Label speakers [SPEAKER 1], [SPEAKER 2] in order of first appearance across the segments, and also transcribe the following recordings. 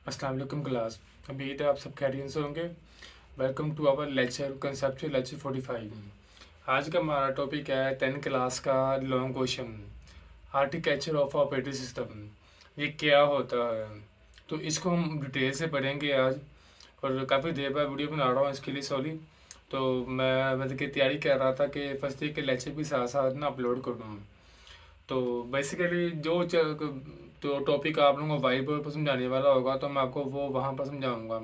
[SPEAKER 1] अस्सलाम वालेकुम क्लास। उम्मीद है आप सब खैरियत से होंगे। Welcome to our lecture conceptual lecture 45। आज का हमारा टॉपिक है 10 क्लास का long question, architecture of operating system. ये क्या होता है, तो इसको हम डिटेल से पढ़ेंगे आज। और काफ़ी देर बाद वीडियो बना रहा हूँ इसके लिए, सॉरी। तो मैं मतलब कि तैयारी कर रहा था कि फर्स्ट डे के लेक्चर भी साथ साथ ना अपलोड कर दूँ। तो बेसिकली तो टॉपिक आप लोगों को वाइट बोर्ड पर समझाने वाला होगा, तो मैं आपको वो वहाँ पर समझाऊंगा।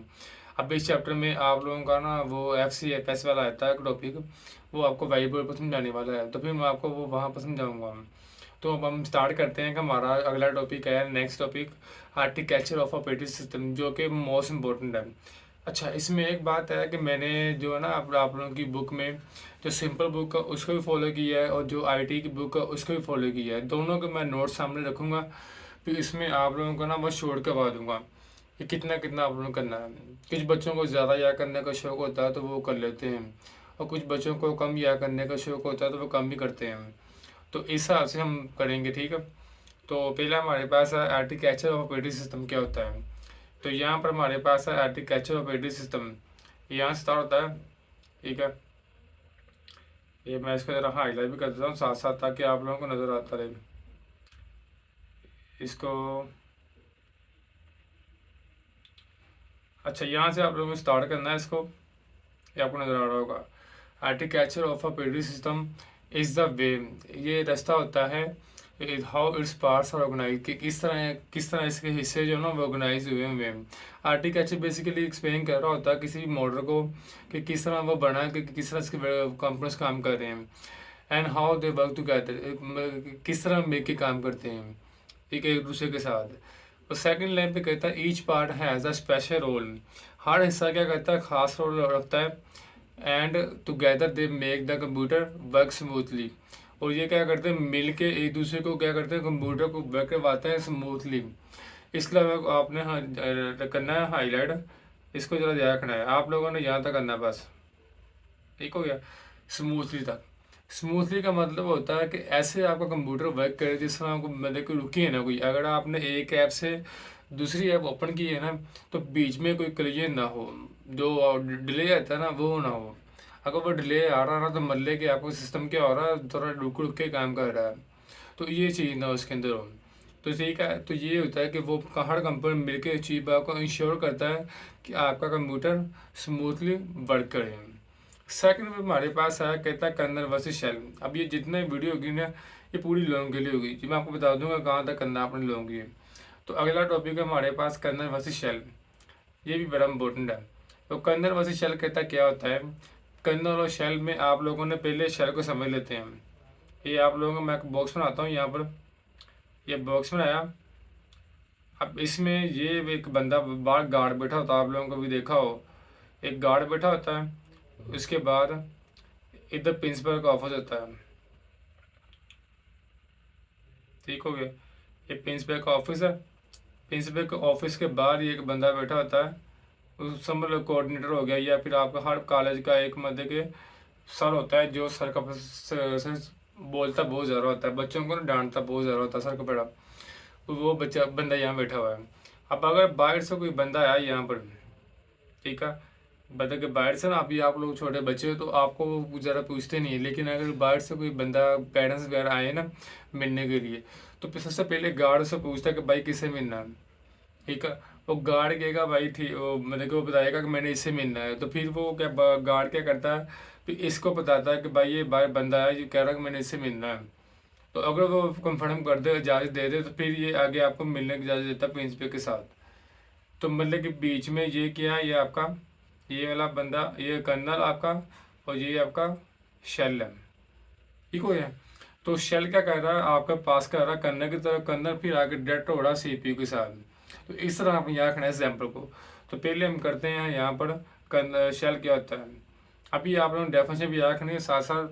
[SPEAKER 1] अब इस चैप्टर में आप लोगों का ना वो FCFS वाला आता है टॉपिक, वो आपको वाइट बोर्ड पर समझाने वाला है, तो फिर मैं आपको वो वहाँ पर समझाऊंगा। तो अब हम स्टार्ट करते हैं कि हमारा अगला टॉपिक है, next topic, architecture of operating system, जो कि मोस्ट इम्पोर्टेंट है। अच्छा, इसमें एक बात है कि मैंने जो है ना आप लोगों की बुक में जो सिंपल बुक है उसको भी फॉलो किया है, और जो IT की बुक है उसको भी फॉलो किया है। दोनों के मैं नोट्स सामने रखूँगा, फिर इसमें आप लोगों को ना बस छोड़ करवा दूंगा कि कितना कितना आप लोगों को करना है। कुछ बच्चों को ज़्यादा याद करने का शौक होता है तो वो कर लेते हैं, और कुछ बच्चों को कम याद करने का शौक होता है तो वो कम भी करते हैं। तो इस हिसाब से हम करेंगे, ठीक है। तो पहला हमारे पास है आर्किटेक्चर ऑफ ऑपरेटिंग सिस्टम क्या होता है। तो यहाँ पर हमारे पास है आर्किटेक्चर ऑफ ऑपरेटिंग सिस्टम, यहाँ स्टार्ट होता है, ठीक है। ये मैं इसको ज़रा हाईलाइट भी कर देता हूँ साथ साथ, ताकि आप लोगों को नज़र आता रहे इसको। अच्छा, यहाँ से आप लोगों को स्टार्ट करना है इसको, ये आपको नज़र आ रहा होगा। Architecture of a operating system is the way, ये रास्ता होता है, how its parts are organise, कि किस तरह इसके हिस्से जो है ना वो ऑर्गेनाइज हुए हुए हैं। आर्किटेक्चर बेसिकली एक्सप्लेन कर रहा होता है किसी मॉडल को कि किस तरह वो बना है, कि किस तरह इसके कंपोनेंट्स काम कर रहे हैं, and how they work together, किस तरह मिल के काम करते हैं, ठीक है, एक दूसरे के साथ। और सेकंड लाइन पे कहता है each part has a special role, हर हिस्सा क्या करता है, खास रोल रखता है। And together they make the computer work smoothly, और ये क्या करते हैं, मिल के एक दूसरे को क्या करते हैं, कंप्यूटर को वर्क करवाते हैं स्मूथली। इसके अलावा आपने करना है हाईलाइट, इसको जरा याद रखना है आप लोगों ने, यहाँ तक करना है बस, ठीक हो गया। स्मूथली तक, स्मूथली का मतलब होता है कि ऐसे आपका कंप्यूटर वर्क करे जिस तरह आपको मतलब कोई रुकी है ना कोई, अगर आपने एक ऐप से दूसरी ऐप ओपन की है ना, तो बीच में कोई कलिजन ना हो, जो डिले आता है ना वो ना हो। अगर वो डिले आ रहा है ना, तो मतलब कि आपका सिस्टम क्या हो रहा है, थोड़ा रुक रुक के काम कर रहा है, तो ये चीज़ ना उसके अंदर हो। तो ठीक है, तो ये होता है कि वो हर कंपनी मिलकर चीज़ को इंश्योर करता है कि आपका कंप्यूटर स्मूथली वर्क करे। सेकंड में हमारे पास है, कहता है कर्नल वर्सेस शेल। अब ये जितने वीडियो होगी ना, ये पूरी लॉन्ग के लिए होगी जी, मैं आपको बता दूंगा कहाँ तक करना आपने लॉन्ग की। तो अगला टॉपिक है हमारे पास कर्नल वर्सेस शेल, ये भी बड़ा इंपॉर्टेंट है। तो कर्नल वर्सेस शेल कहता क्या होता है। कर्नल और शेल में आप लोगों ने पहले शेल को समझ लेते हैं। ये आप लोगों को मैं एक बॉक्स बनाता हूँ यहाँ पर, ये बॉक्स बनाया। अब इसमें ये एक बंदा बाहर गार्ड बैठा होता है, आप लोगों को भी देखा हो, एक गार्ड बैठा होता है। उसके बाद इधर प्रिंसिपल का ऑफिस होता है, ठीक हो गया। ये प्रिंसिपल का ऑफिस है। प्रिंसिपल के ऑफिस के बाहर ही एक बंदा बैठा होता है, उस समर कोऑर्डिनेटर हो गया, या फिर आपका हर कॉलेज का एक मतलब के सर होता है, जो सर का से बोलता बहुत ज़्यादा होता है, बच्चों को ना डांटता बहुत ज़्यादा होता है सर का बड़ा। तो वो बच्चा बंदा यहाँ बैठा हुआ है। अब अगर बाहर से कोई बंदा आया यहाँ पर, ठीक है, बता के बाहर से ना, अभी आप लोग छोटे बच्चे हो तो आपको वो ज़रा पूछते नहीं है, लेकिन अगर बाहर से कोई बंदा पेरेंट्स वगैरह आए ना मिलने के लिए, तो फिर सबसे पहले गार्ड से पूछता है कि भाई किससे मिलना है, ठीक है। वो गार्ड कहेगा भाई थी वो मतलब कि वो बताएगा कि मैंने इससे मिलना है, तो फिर वो क्या गार्ड क्या करता है, फिर इसको बताता है कि भाई ये बाहर बंदा है जो कह रहा है कि मैंने इससे मिलना है। तो अगर वो कंफर्म कर दे, इजाज़त दे दे, तो फिर ये आगे आपको मिलने की इजाज़त देता है प्रिंसिपल के साथ। तो मतलब कि बीच में ये क्या है, ये आपका ये वाला बंदा, ये कर्नल आपका, और ये आपका शेल है, ठीक हो गया। तो शेल क्या कर रहा है, आपका पास कर रहा है कर्नल की तरफ, कर्नल फिर आगे डायरेक्ट हो रहा है CPU के साथ। तो इस तरह आप यहाँ रखना है एग्जाम्पल को। तो पहले हम करते हैं यहाँ पर कर्नल शेल क्या होता है। अभी आप लोगों ने डेफिनेशन भी याद रखनी है साथ साथ,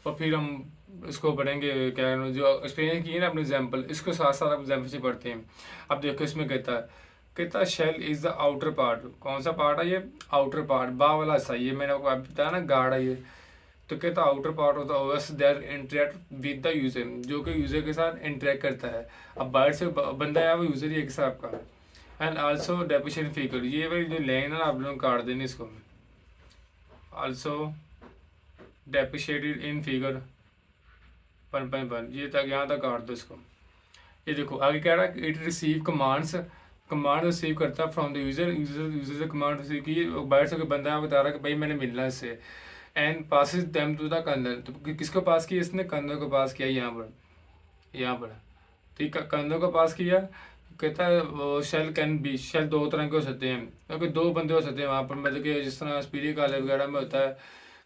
[SPEAKER 1] और फिर हम इसको पढ़ेंगे क्या जो एक्सप्लेन किए ना अपने एग्जाम्पल, इसको साथ साथ आप एग्जाम्पल से पढ़ते हैं। अब देखो इसमें कहता shell is the outer part, कौन सा पार्ट है ये, आउटर पार्ट, बा वाला हिस्सा, ये मैंने आपको बताया ना गार्ड है ये। तो कहता outer part of the OS that interact with the user, जो कि यूजर के साथ इंटरेक्ट करता है। अब बाहर से बंदा आया वो यूजर ही एक हिसाब का एंड आल्सो डेप्रिशिएशन फिगर, ये वाली जो लाइन है ना आप लोग काट देनी इसको, आल्सो डेप्रिशिएटेड इन फिगर 1.1, ये तक यहाँ तक काट दो इसको। ये देखो आगे कह रहा है it receive commands, command receive करता है फ्रॉम द यूजर, यूजर से कमांड रिसीव की, बाहर से कोई बंदा बता रहा है कि भाई मैंने मिलना है इससे, and passes them to the kernel, तो किसको पास किया इसने, कर्नल को पास किया यहाँ पर, यहाँ पर ठीक है, कर्नल को पास किया। कहता है शेल कैन बी, शेल दो तरह के हो सकते हैं, क्योंकि दो बंदे हो सकते हैं वहाँ पर, मतलब कि जिस तरह स्पीडी कॉलेज वगैरह में होता है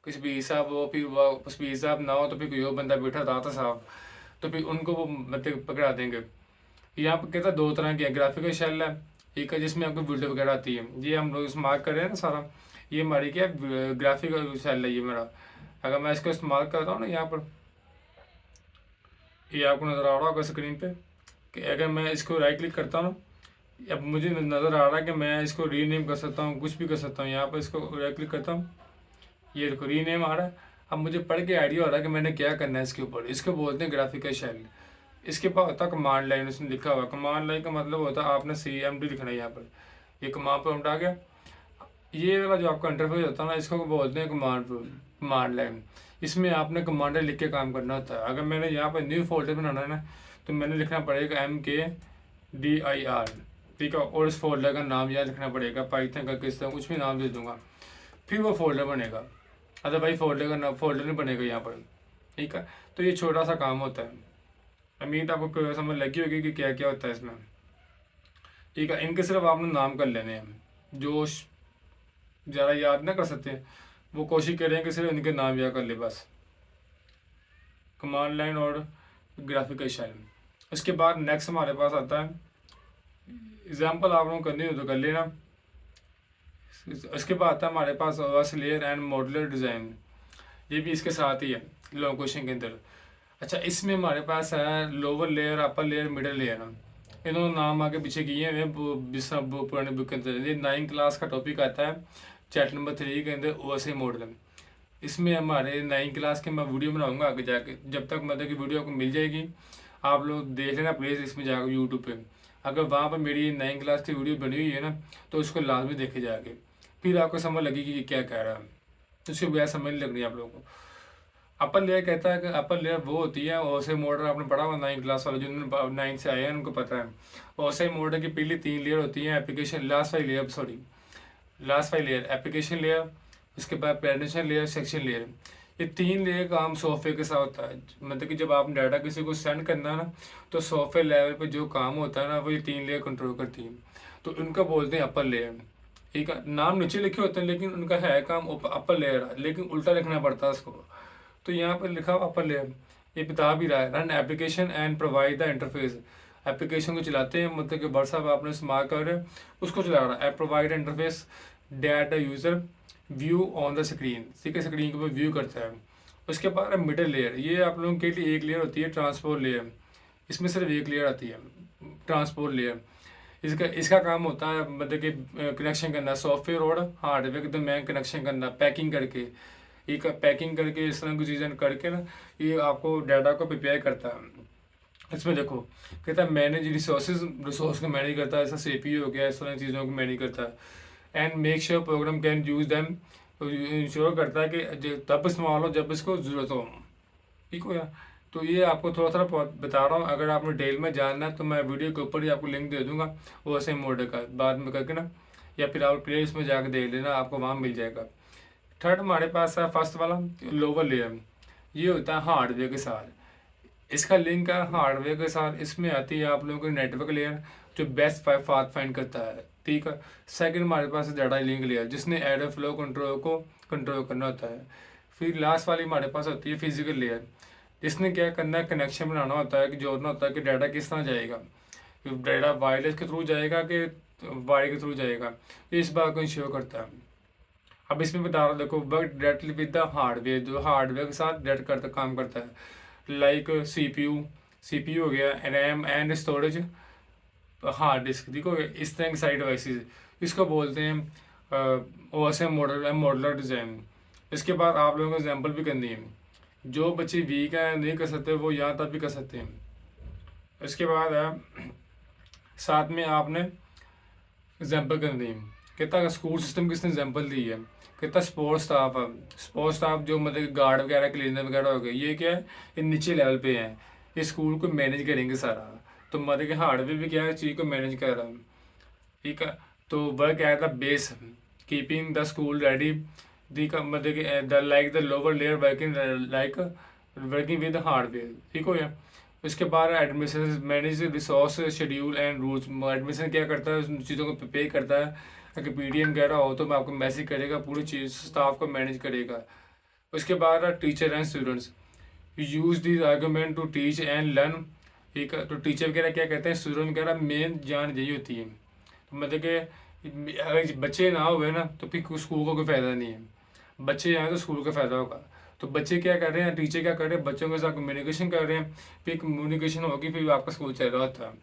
[SPEAKER 1] कि स्पीड साहब हो, फिर वो स्पीड साहब ना हो तो फिर कोई और बंदा बैठा था साहब, तो फिर उनको वो मतलब पकड़ा देंगे। यहाँ पर कहता है दो तरह की है, ग्राफिकल शेल है एक है जिसमें आपको वीडियो वगैरह आती है, ये हम लोग इस्तेमाल कर रहे हैं ना सारा, ये हमारी क्या ग्राफिकल शेल है ये मेरा। अगर मैं इसका इस्तेमाल करता हूँ ना यहाँ पर, ये आपको नज़र आ रहा होगा स्क्रीन पे कि अगर मैं इसको राइट क्लिक करता हूँ, अब मुझे नज़र आ रहा है कि मैं इसको रीनेम कर सकता हूँ, कुछ भी कर सकता हूँ। यहाँ पर इसको राइट क्लिक करता हूँ, ये देखो रीनेम आ रहा है। अब मुझे पढ़ के आइडिया हो रहा है कि मैंने क्या करना है इसके ऊपर। इसको बोलते हैं ग्राफिकल शेल। इसके बाद होता है कमांड लाइन, उसमें लिखा हुआ कमांड लाइन का मतलब होता है आपने CMD लिखना है यहाँ पर, ये कमांड प्रॉम्प्ट आ गया। ये वाला जो आपका इंटरफेस होता है ना, इसको बोलते हैं कमांड लाइन। इसमें आपने कमांडर लिख के काम करना होता है। अगर मैंने यहाँ पर न्यू फोल्डर बनाना है ना, तो मैंने लिखना पड़ेगा MKDIR, ठीक है, और इस फोल्डर का नाम यहाँ लिखना पड़ेगा, पाइथन का किस तरह कुछ भी नाम दे दूंगा, फिर वो फोल्डर बनेगा। अदरवाइज फोल्डर का नाम फोल्डर नहीं बनेगा यहाँ पर, ठीक है। तो ये छोटा सा काम होता है। उम्मीद आपको समझ लगी होगी कि क्या क्या होता है इसमें, ठीक है। इनके सिर्फ आपने नाम कर लेने हैं, जो ज़्यादा याद ना कर सकते हैं वो कोशिश करें कि सिर्फ इनके नाम याद कर ले बस, कमांड लाइन और ग्राफिकल शेल। उसके बाद नेक्स्ट हमारे पास आता है एग्जाम्पल, आप लोगों को करनी हो तो कर लेना। इसके बाद आता है हमारे पास OS layer and modular design, ये भी इसके साथ ही है लॉन्ग क्वेश्चन के अंदर। अच्छा, इसमें हमारे पास है lower layer, upper layer, middle layer. इन्होंने नाम आगे पीछे किए हैं वो पुराने बुक के अंदर। ये 9 क्लास का टॉपिक आता है चैप्टर नंबर 3 के अंदर, OS मॉडल। इसमें हमारे 9 क्लास के मैं वीडियो बनाऊंगा आगे जाके, जब तक मतलब कि वीडियो आपको मिल जाएगी आप लोग देख लेना प्लीज़ इसमें जाकर यूट्यूब पे। अगर वहाँ पर मेरी 9 क्लास की वीडियो बनी हुई है ना, तो उसको लाजमी देखे जाके, फिर आपको समझ लगेगी कि क्या कह रहा है, तो उसकी वजह समझ नहीं लगनी आप लोगों को। अपर लेयर कहता है कि अपर लेयर वो होती है ओसे मॉडल, आपने पढ़ा हुआ 9 क्लास वाले, जो 9 से आए हैं उनको पता है। ओसे मॉडल की पहली 3 लेयर होती हैं, application last 5 layer application layer, उसके बाद प्रेजेंटेशन लेयर, सेक्शन लेयर। ये 3 लेयर का काम सॉफ्टवेयर के साथ होता है। मतलब कि जब आपने डाटा किसी को सेंड करना है ना, तो सॉफ्टवेयर लेवल पे जो काम होता है ना, वो ये 3 लेयर कंट्रोल करती है, तो इनका बोलते हैं अपर लेयर, ठीक है। नाम नीचे लिखे होते हैं लेकिन उनका है काम अपर लेयर, लेकिन उल्टा लिखना पड़ता है उसको। तो यहाँ पर लिखा हुआ अपर लेयर, ये बता भी रहा है run application and provide the interface. Application को चलाते हैं, मतलब कि व्हाट्सएप आपने इस्तेमाल कर रहे हैं उसको चला रहा है। Provide interface that the user view on the screen, ठीक है, स्क्रीन के ऊपर व्यू करता है। उसके बाद मिडल लेयर, ये आप लोगों के लिए एक लेयर होती है ट्रांसपोर्ट लेयर, इसमें सिर्फ एक लेयर आती है ट्रांसपोर्ट लेयर। इसका काम होता है मतलब कि कनेक्शन करना सॉफ्टवेयर और हार्डवेयर के दरमियान, कनेक्शन करना, पैकिंग करके, एक पैकिंग करके इस तरह की चीज़ें करके ना, ये आपको डाटा को प्रिपेयर करता है। इसमें देखो कहता है मैनेज रिसोर्स को मैनेज करता है, जैसा CPU हो गया, इस तरह की चीज़ों को मैनेज करता है। And make sure program can use them, ensure करता है कि तब इस्तेमाल हो जब इसको ज़रूरत हो, ठीक हो गया। तो ये आपको थोड़ा थोड़ा बता रहा हूँ, अगर आपने डिटेल में जानना है तो मैं वीडियो के ऊपर ही आपको लिंक दे दूँगा वो ऐसे मॉडल का, बाद में करके ना, या फिर आप प्ले लिस्ट में जाकर देख लेना, आपको वहाँ मिल जाएगा। थर्ड हमारे पास है फर्स्ट वाला लोअर लेयर, ये होता है हार्डवेयर के साथ, इसका लिंक है हार्डवेयर के साथ। इसमें आती है आप लोगों की नेटवर्क लेयर जो बेस्ट पाथ फाइंड करता है, ठीक है। सेकंड हमारे पास है डाटा लिंक लेयर, जिसने एरर फ्लो कंट्रोल को कंट्रोल करना होता है। फिर लास्ट वाली हमारे पास होती है फिजिकल लेयर, जिसने क्या करना है, कनेक्शन बनाना होता है कि जोड़ना होता है कि डाटा किस तरह जाएगा, डाटा वायरलेस के थ्रू जाएगा कि वायर के थ्रू जाएगा, इस बात को इंश्योर करता है। अब इसमें बता रहा हूँ, देखो work directly with the hardware, जो हार्डवेयर के साथ डायरेक्ट करता काम करता है, लाइक CPU हो गया, RAM and storage, hard disk, ठीक हो गया, इस तरह की साइड डिवाइसेस, इसको बोलते हैं OSM मॉडलर डिज़ाइन। इसके बाद आप लोगों को एग्जाम्पल भी करनी है, जो बच्चे वीक हैं नहीं कर सकते वो यहाँ तक भी कर सकते हैं। इसके बाद है साथ में आपने एग्जाम्पल करनी है। कहता स्कूल सिस्टम किसने एग्जाम्पल दी है। कहता स्पोर्ट्स स्टाफ है। स्पोर्ट्स स्टाफ जो मतलब गार्ड वगैरह क्लीनर वगैरह हो गए, ये क्या है, ये नीचे लेवल पे हैं, ये स्कूल को मैनेज करेंगे सारा। तो मतलब कि हार्डवेयर भी क्या है, चीज़ को मैनेज कर रहा है। ठीक है। तो work at the base, keeping the school ready, दी मतलब कि the like the lower layer working like working with hardware. ठीक हो गया। उसके बाद admission manage resource schedule and rules. Admission क्या करता है, उन चीज़ों को पे करता है। अगर पीडीएम वगैरह हो तो मैं आपको मैसेज करेगा, पूरी चीज़ स्टाफ को मैनेज करेगा। उसके बाद teacher and students use this argument to teach and learn. ठीक है। तो टीचर वगैरह क्या कहते हैं, स्टूडेंट वगैरह मेन जान यही होती है। तो मतलब कि अगर बच्चे ना हुए ना तो फिर स्कूल का कोई फ़ायदा नहीं है। बच्चे आए तो स्कूल का फ़ायदा होगा। तो बच्चे क्या कर रहे हैं, टीचर क्या कर रहे हैं, बच्चों के साथ कम्युनिकेशन कर रहे हैं, फिर कम्युनिकेशन होगी, फिर आपका स्कूल चल रहा होता है।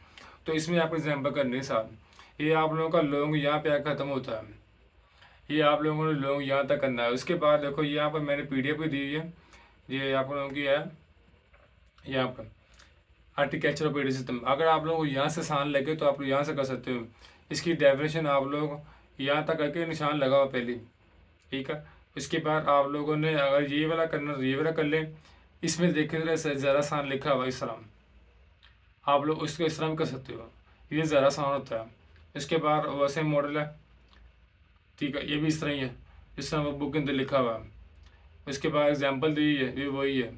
[SPEAKER 1] तो इसमें आप एग्जाम्पल करने साथ ये आप लोगों का लॉन्ग यहाँ पे आकर ख़त्म होता है। ये आप लोगों ने लॉन्ग यहाँ तक करना है। उसके बाद देखो यहाँ पर मैंने पीडीएफ भी दी हुई है, ये आप लोगों की है यहाँ पर आर्टिटेक्चर ऑफ सिस्टम। अगर आप लोगों को यहाँ से आसान लगे तो आप लोग यहाँ से कर सकते हो। इसकी डेफिनेशन आप लोग यहाँ तक करके निशान लगाओ पहले। ठीक है। इसके बाद आप लोगों ने अगर ये वाला करना तो ये वाला कर लें। इसमें देखें तो ज़्यादा आसान लिखा हुआ इस तरह, आप लोग उसको इस तरह भी कर सकते हो, ये ज़्यादा आसान होता है। इसके बाद वैसे मॉडल है। ठीक है। ये भी इस तरह ही है, इस तरह वो बुक के अंदर लिखा हुआ है। उसके बाद एग्जाम्पल दी है, ये वही है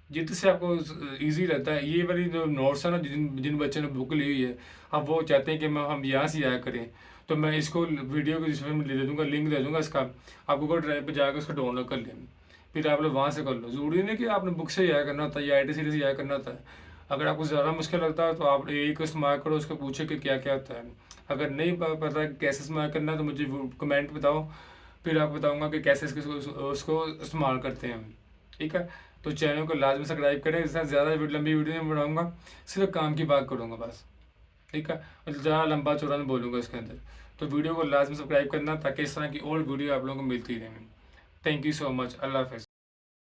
[SPEAKER 1] जिससे आपको इजी रहता है। ये वाली जो नोट्स है ना, जिन जिन बच्चों ने बुक ली हुई है, अब वो चाहते हैं कि हम यहाँ से आया करें, तो मैं इसको वीडियो को डिस्क्रिप्शन में दे दूँगा, लिंक दे दूँगा इसका, आप गूगल ड्राइव पर जाकर उसको डाउनलोड कर लें, फिर आप लोग वहाँ से कर लो। ज़रूरी नहीं कि आपने बुक से आया करना होता है या आई टी सीरीज आया करना होता है। अगर आपको ज़्यादा मुश्किल लगता है तो आप एक को इस्तेमाल करो, उसको पूछो कि क्या क्या होता है। अगर नहीं पता कैसे इस्तेमाल करना है तो मुझे कमेंट बताओ, फिर आपको बताऊँगा कि कैसे उसको इस्तेमाल करते हैं। ठीक है। तो चैनल को लाजमी सब्सक्राइब करें, इससे ज़्यादा लंबी वीडियो नहीं बनाऊंगा, सिर्फ काम की बात करूँगा बस। ठीक है। और ज़्यादा लंबा चौड़ा नहीं बोलूँगा इसके अंदर। तो वीडियो को लाजमी सब्सक्राइब करना ताकि इस तरह की और वीडियो आप लोगों को मिलती रहें। Thank you so much. अल्लाह हाफ़िज़।